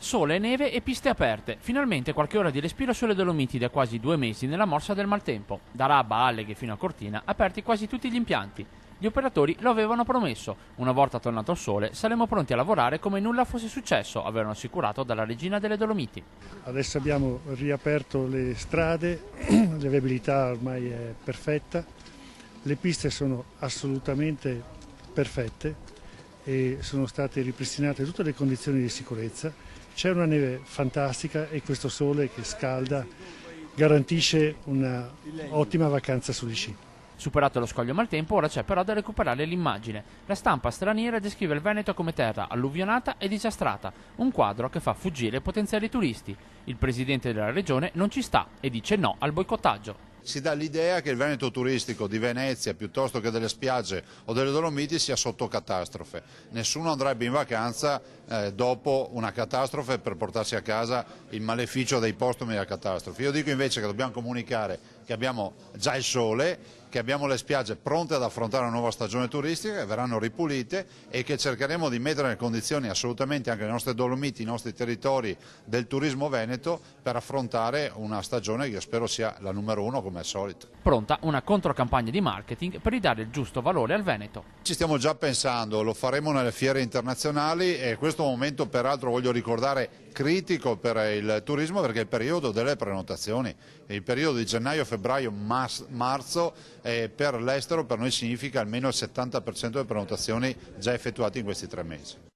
Sole, neve e piste aperte. Finalmente qualche ora di respiro sulle Dolomiti da quasi 2 mesi nella morsa del maltempo. Da Rabba a Alleghe fino a Cortina, aperti quasi tutti gli impianti. Gli operatori lo avevano promesso. Una volta tornato il sole, saremmo pronti a lavorare come nulla fosse successo, avevano assicurato dalla regina delle Dolomiti. Adesso abbiamo riaperto le strade, la viabilità ormai è perfetta, le piste sono assolutamente perfette e sono state ripristinate tutte le condizioni di sicurezza. C'è una neve fantastica e questo sole che scalda garantisce un'ottima vacanza sugli sci. Superato lo scoglio maltempo, ora c'è però da recuperare l'immagine. La stampa straniera descrive il Veneto come terra alluvionata e disastrata, un quadro che fa fuggire potenziali turisti. Il presidente della regione non ci sta e dice no al boicottaggio. Si dà l'idea che il Veneto turistico di Venezia piuttosto che delle spiagge o delle Dolomiti sia sotto catastrofe. Nessuno andrebbe in vacanza dopo una catastrofe per portarsi a casa il maleficio dei postumi della catastrofe. Io dico invece che dobbiamo comunicare che abbiamo già il sole, che abbiamo le spiagge pronte ad affrontare una nuova stagione turistica, che verranno ripulite e che cercheremo di mettere nelle condizioni assolutamente anche le nostre Dolomiti, i nostri territori del turismo veneto per affrontare una stagione che spero sia la numero 1 come al solito. Pronta una controcampagna di marketing per ridare il giusto valore al Veneto. Ci stiamo già pensando, lo faremo nelle fiere internazionali e questo momento peraltro voglio ricordare critico per il turismo perché è il periodo delle prenotazioni, il periodo di gennaio, febbraio, marzo per l'estero per noi significa almeno il 70% delle prenotazioni già effettuate in questi 3 mesi.